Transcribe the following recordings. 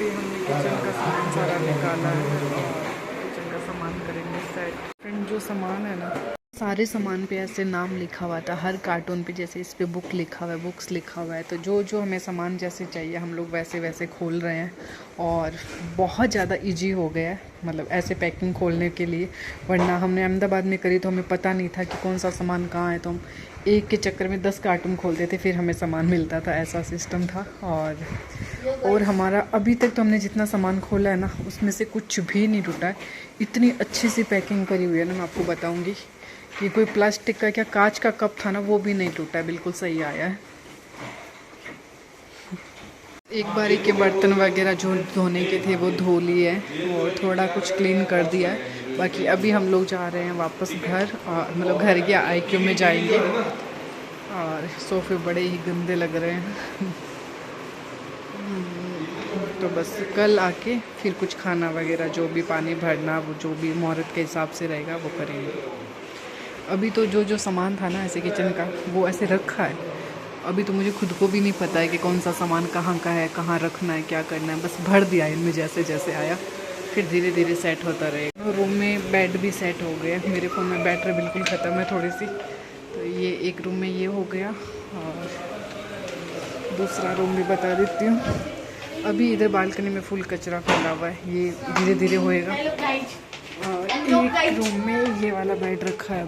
अभी हमने किचन का सामान सारा निकाला है और किचन का सामान करेंगे सेट। फ्रेंड जो सामान है ना, सारे सामान पे ऐसे नाम लिखा हुआ था, हर कार्टून पे जैसे इस पे बुक लिखा हुआ है, बुक्स लिखा हुआ है। तो जो जो हमें सामान जैसे चाहिए हम लोग वैसे वैसे खोल रहे हैं और बहुत ज़्यादा इजी हो गया है, मतलब ऐसे पैकिंग खोलने के लिए। वरना हमने अहमदाबाद में करी तो हमें पता नहीं था कि कौन सा सामान कहाँ है, तो हम एक के चक्कर में 10 कार्टून खोलते थे, फिर हमें सामान मिलता था, ऐसा सिस्टम था। और हमारा अभी तक तो हमने जितना सामान खोला है ना, उसमें से कुछ भी नहीं टूटा है। इतनी अच्छी सी पैकिंग करी हुई है ना, मैं आपको बताऊँगी कि कोई प्लास्टिक का क्या कांच का कप था ना, वो भी नहीं टूटा है, बिल्कुल सही आया है। एक बारी के बर्तन वगैरह जो धोने के थे वो धो लिए और थोड़ा कुछ क्लीन कर दिया है। बाकी अभी हम लोग जा रहे हैं वापस घर, और मतलब घर या IQ में जाएंगे। और सोफे बड़े ही गंदे लग रहे हैं तो बस कल आके फिर कुछ खाना वगैरह जो भी पानी भरना, वो जो भी मुहूर्त के हिसाब से रहेगा वो करेंगे। अभी तो जो जो सामान था ना ऐसे किचन का, वो ऐसे रखा है। अभी तो मुझे खुद को भी नहीं पता है कि कौन सा सामान कहाँ का है, कहाँ रखना है, क्या करना है। बस भर दिया इनमें जैसे जैसे आया, फिर धीरे धीरे सेट होता रहेगा। रूम में बेड भी सेट हो गया। मेरे फ़ोन में बैटरी बिल्कुल ख़त्म है थोड़ी सी, तो ये एक रूम में ये हो गया। और दूसरा रूम भी बता देती हूँ। अभी इधर बालकनी में फुल कचरा फैला हुआ है, ये धीरे धीरे होएगा। और एक रूम में ये वाला बेड रखा है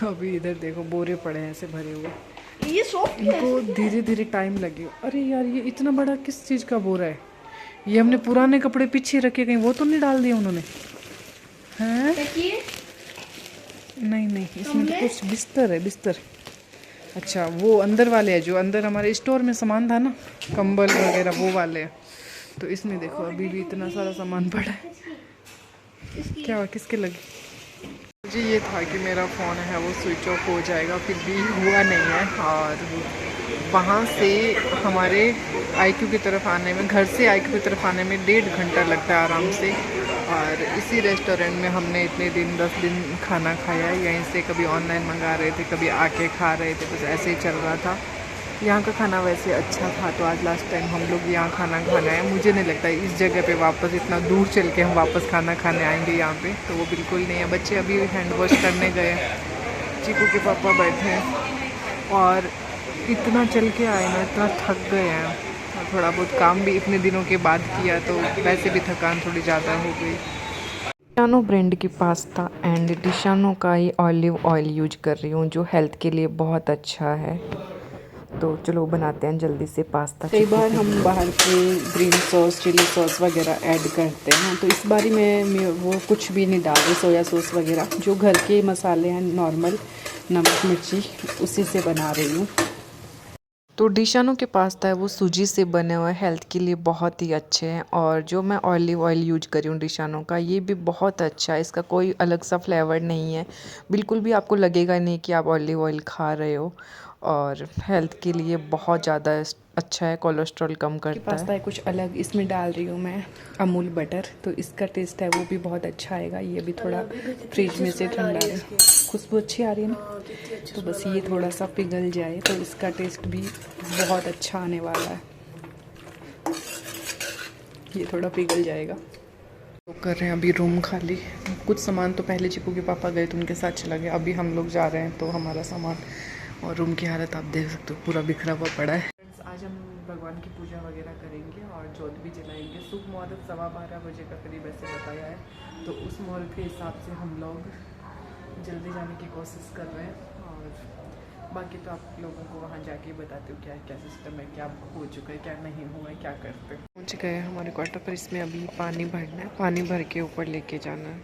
अभी इधर देखो बोरे पड़े हैं ऐसे भरे हुए, इनको धीरे धीरे टाइम लगे। अरे यार ये इतना बड़ा किस चीज़ का बोरा है? ये हमने पुराने कपड़े पीछे रखे, कहीं वो तो नहीं डाल दिए उन्होंने? हैं? नहीं नहीं, इसमें तो कुछ बिस्तर है, बिस्तर। अच्छा वो अंदर वाले हैं, जो अंदर हमारे स्टोर में सामान था ना, कंबल वगैरह, वो वाले हैं। तो इसमें देखो अभी भी इतना सारा सामान पड़ा है। क्या हुआ, किसके लगे? मुझे ये था कि मेरा फ़ोन है वो स्विच ऑफ हो जाएगा, फिर भी हुआ नहीं है। और वहाँ से हमारे IQ की तरफ आने में, घर से IQ की तरफ आने में 1.5 घंटा लगता है आराम से। और इसी रेस्टोरेंट में हमने इतने दिन 10 दिन खाना खाया है। यहीं से कभी ऑनलाइन मंगा रहे थे, कभी आके खा रहे थे, बस ऐसे ही चल रहा था। यहाँ का खाना वैसे अच्छा था, तो आज लास्ट टाइम हम लोग यहाँ खाना खाना है। मुझे नहीं लगता इस जगह पे वापस इतना दूर चल के हम वापस खाना खाने आएंगे यहाँ पे, तो वो बिल्कुल नहीं है। बच्चे अभी हैंड वॉश करने गए, चीकू के पापा बैठे हैं। और इतना चल के आए ना, इतना थक गए हैं। और थोड़ा बहुत काम भी इतने दिनों के बाद किया, तो वैसे भी थकान थोड़ी ज़्यादा हो गई। डिशानो ब्रांड की पास्ता एंड डिशानो का ही ऑलिव ऑयल यूज कर रही हूँ, जो हेल्थ के लिए बहुत अच्छा है। तो चलो बनाते हैं जल्दी से पास्ता। कई बार हम बाहर के ग्रीन सॉस, चिली सॉस वगैरह ऐड करते हैं, तो इस बारी मैं वो कुछ भी नहीं डाल रही, सोया सॉस वगैरह। जो घर के मसाले हैं नॉर्मल, नमक मिर्ची, उसी से बना रही हूँ। तो डिशानो के पास्ता है वो सूजी से बने हुए, हेल्थ के लिए बहुत ही अच्छे हैं। और जो मैं ऑलिव ऑयल यूज करी हूँ डिशानो का, ये भी बहुत अच्छा है। इसका कोई अलग सा फ्लेवर नहीं है, बिल्कुल भी आपको लगेगा नहीं कि आप ऑलिव ऑयल खा रहे हो। और हेल्थ के लिए बहुत ज़्यादा अच्छा है, कोलेस्ट्रॉल कम करता है। पास्ता है कुछ अलग, इसमें डाल रही हूँ मैं अमूल बटर, तो इसका टेस्ट है वो भी बहुत अच्छा आएगा। ये भी थोड़ा फ्रिज में से ठंडा है, खुशबू अच्छी आ रही है ना। तो बस ये थोड़ा सा पिघल जाए तो इसका टेस्ट भी बहुत अच्छा आने वाला है। ये थोड़ा पिघल जाएगा तो कर रहे हैं अभी रूम खाली। कुछ सामान तो पहले चिकू के पापा गए तो उनके साथ चला गया, अभी हम लोग जा रहे हैं। तो हमारा सामान और रूम की हालत आप देख सकते हो, पूरा बिखरा हुआ पड़ा है। आज हम भगवान की पूजा वगैरह करेंगे और जोत भी जलाएंगे। शुभ मुहूर्त 12:15 बजे का करीब ऐसे बताया है, तो उस मुहूर्त के हिसाब से हम लोग जल्दी जाने की कोशिश कर रहे हैं। और बाकी तो आप लोगों को वहाँ जाके बताते हो क्या क्या सिस्टम है, क्या हो चुका है, क्या नहीं हुआ है, क्या करते हैं। पहुँच गए हमारे क्वार्टर पर, इसमें अभी पानी भरना है, पानी भर के ऊपर लेके जाना है।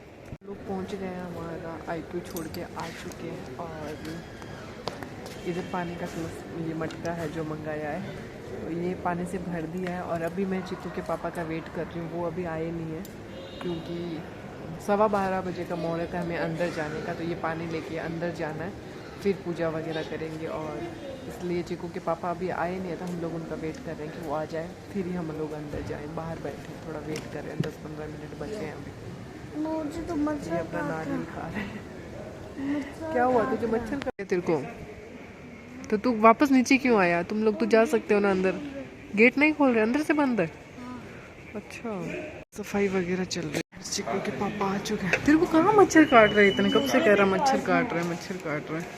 लोग पहुँच गए हैं, हमारा IQ छोड़ के आ चुके हैं। और इधर पानी का ये मटका है जो मंगाया है, तो ये पानी से भर दिया है। और अभी मैं चिकू के पापा का वेट कर रही हूँ, वो अभी आए नहीं है, क्योंकि 12:15 बजे का मुहूर्त है हमें अंदर जाने का। तो ये पानी लेके अंदर जाना है, फिर पूजा वगैरह करेंगे। और इसलिए चिकू के पापा अभी आए नहीं है, तो हम लोग उनका वेट कर रहे हैं कि वो आ जाए, फिर ही हम लोग अंदर जाएं। बाहर बैठे हैं, थोड़ा वेट कर रहे हैं, 10-15 मिनट बचे हैं अभी। मुझे तो मच्छर अपना नारियल खा रहे हैं। क्या हुआ तुझे, मच्छर का तेरे को? तो तू वापस नीचे क्यों आया? तुम लोग तो जा सकते हो ना अंदर, गेट नहीं खोल रहे, अंदर से बंद है। अच्छा, सफाई वगैरह चल रही है। चिक्कू के पापा आ चुके हैं। तेरे को कहाँ मच्छर काट रहे, इतने कब से कह रहा मच्छर काट रहे हैं, मच्छर काट रहे हैं।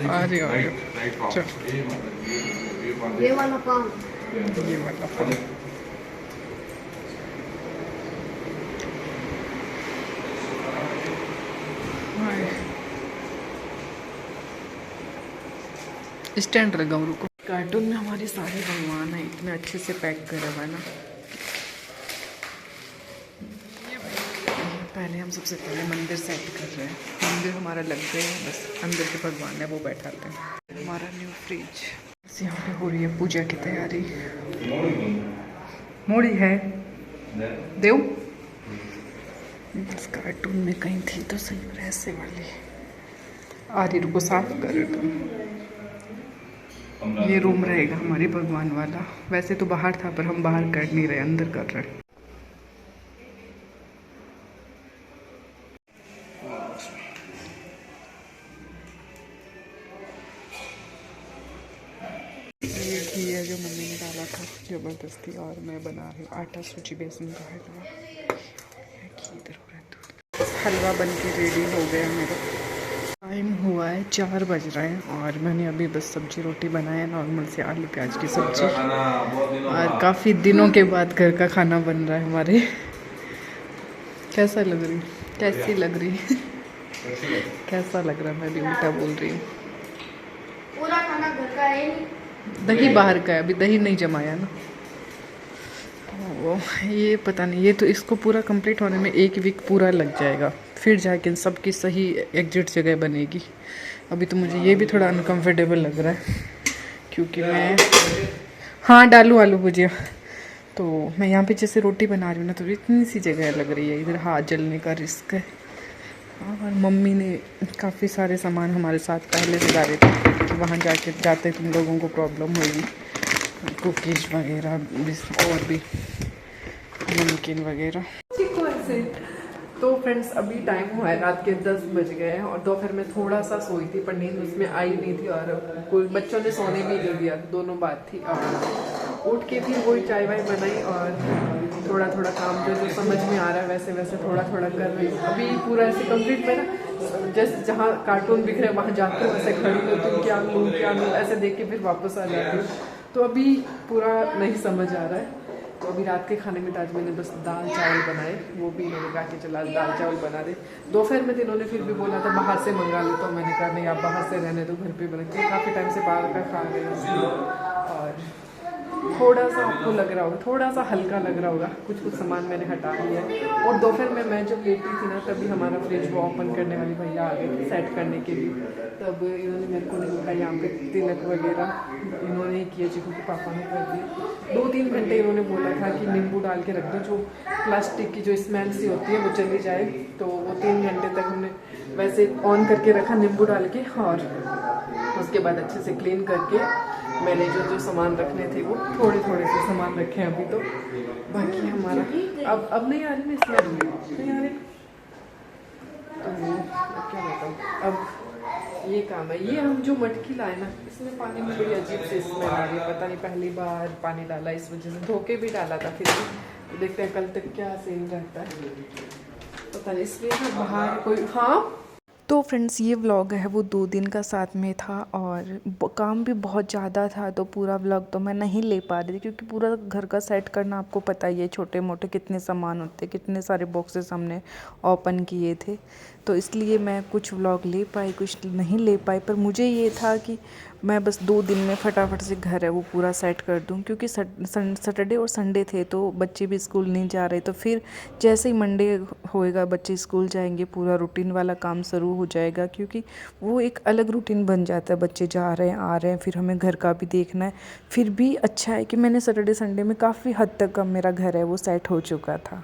आ जाओ। ये वाला पाँव। ये वाला पाँव। स्टैंड लगा हूँ, रुको। कार्टून में हमारे सारे भगवान हैं, इतने अच्छे से पैक करे हुए ना। पहले हम सबसे पहले मंदिर सेट कर रहे हैं। मंदिर हमारा लग गए हैं, बस अंदर के भगवान है वो बैठाते हैं। हमारा न्यू फ्रिज। यहाँ पे हो रही है पूजा की तैयारी। मोड़ी है देव। इस कार्टून में कहीं थी तो सही, ऐसे वाली आ रही। रुको साफ कर रहे तुम। ये रूम रहेगा हमारी भगवान वाला। वैसे तो बाहर था पर हम बाहर कर नहीं रहे, अंदर कर रहे। ये घी है जो मम्मी ने डाला था जबरदस्ती, और मैं बना रही हूँ आटा सूजी बेसन का हलवा। घी इधर हो रहा है, दूध। हलवा बन के रेडी हो गया मेरा। टाइम हुआ है 4 बज रहे हैं और मैंने अभी बस सब्जी रोटी बनाया, नॉर्मल से आलू प्याज की सब्जी। और काफ़ी दिनों के बाद घर का खाना बन रहा है हमारे। कैसा लग रही, कैसी लग रही कैसा लग रहा है? मैं भी उल्टा बोल रही हूँ। पूरा खाना घर का है, दही बाहर का है, अभी दही नहीं जमाया ना। वो ये पता नहीं, ये तो इसको पूरा कंप्लीट होने में 1 वीक पूरा लग जाएगा, फिर जाके सबकी सही एग्जिट जगह बनेगी। अभी तो मुझे ये भी थोड़ा अनकंफर्टेबल लग रहा है क्योंकि मैं हाँ डालूँ आलू भुजिया। तो मैं यहाँ पे जैसे रोटी बना रही हूँ ना, तो इतनी सी जगह लग रही है, इधर हाथ जलने का रिस्क है। और मम्मी ने काफ़ी सारे सामान हमारे साथ पहले से डाले थे कि वहाँ जाते तुम लोगों को प्रॉब्लम होगी। कुकीज़ वगैरह और भी नमकीन वगैरह। तो फ्रेंड्स अभी टाइम हुआ है, रात के 10 बज गए हैं और दोपहर में थोड़ा सा सोई थी पर नींद उसमें आई नहीं थी और कोई बच्चों ने सोने भी नहीं दिया, दोनों बात थी। और उठ के फिर वही चाय वाय बनाई और थोड़ा थोड़ा काम जो समझ में आ रहा है वैसे वैसे थोड़ा थोड़ा कर रही हूँ। अभी पूरा ऐसे कंप्लीट में ना, जस्ट जहाँ कार्टून बिख रहे वहाँ जाके वैसे खड़ी होती हूँ, क्या लूँ क्या लूँ ऐसे देख के फिर वापस आ जाती हूँ। तो अभी पूरा नहीं समझ आ रहा है। तो अभी रात के खाने में आज मैंने बस दाल चावल बनाए, वो भी इन्होंने कहा कि चला दाल चावल बना दे। दोपहर में इन्होंने फिर भी बोला था बाहर से मंगा लो, तो मैंने कहा नहीं आप बाहर से रहने दो, घर पे बना के काफ़ी टाइम से बाहर का खा रहे हैं। और थोड़ा सा आपको लग रहा होगा, थोड़ा सा हल्का लग रहा होगा, कुछ कुछ सामान मैंने हटा लिया है। और दोपहर में मैं जब लेटी थी ना तभी हमारा फ्रिज वो ओपन करने वाली भैया आ गए थे सेट करने के लिए। तब इन्होंने मेरे को नहीं कहा, यहाँ पे तिलक वगैरह इन्होंने ही किया, चिकू के पापा ने कर दिया। 2-3 घंटे इन्होंने बोला था कि नींबू डाल के रख दो, जो प्लास्टिक की जो स्मेल सी होती है वो चली जाए। तो वो 3 घंटे तक हमने वैसे ऑन करके रखा नींबू डाल के, और उसके बाद अच्छे से क्लीन करके मैंने जो सामान रखने थे वो थोड़े थोड़े से सामान रखे हैं अभी। तो बाकी हमारा अब नहीं आ रही ना, इसमें नहीं आ रही तो क्या बताऊँ। अब ये काम है, ये हम जो मटकी लाए ना इसमें पानी में बड़ी अजीब से स्मेल आ रही है, पता नहीं पहली बार पानी डाला इस वजह से, धोके भी डाला था फिर भी। तो देखते हैं कल तक क्या सीन रहता है, पता नहीं। इसलिए ना बाहर कोई हाँ। तो फ्रेंड्स ये व्लॉग है वो 2 दिन का साथ में था और काम भी बहुत ज़्यादा था, तो पूरा व्लॉग तो मैं नहीं ले पा रही थी क्योंकि पूरा घर का सेट करना आपको पता ही है, छोटे मोटे कितने सामान होते, कितने सारे बॉक्सेस हमने ओपन किए थे। तो इसलिए मैं कुछ व्लॉग ले पाई, कुछ नहीं ले पाई। पर मुझे ये था कि मैं बस 2 दिन में फटाफट से घर है वो पूरा सेट कर दूं, क्योंकि सैटरडे और संडे थे तो बच्चे भी स्कूल नहीं जा रहे। तो फिर जैसे ही मंडे होएगा बच्चे स्कूल जाएंगे, पूरा रूटीन वाला काम शुरू हो जाएगा, क्योंकि वो एक अलग रूटीन बन जाता है, बच्चे जा रहे हैं आ रहे हैं, फिर हमें घर का भी देखना है। फिर भी अच्छा है कि मैंने सैटरडे संडे में काफ़ी हद तक अब मेरा घर है वो सेट हो चुका था।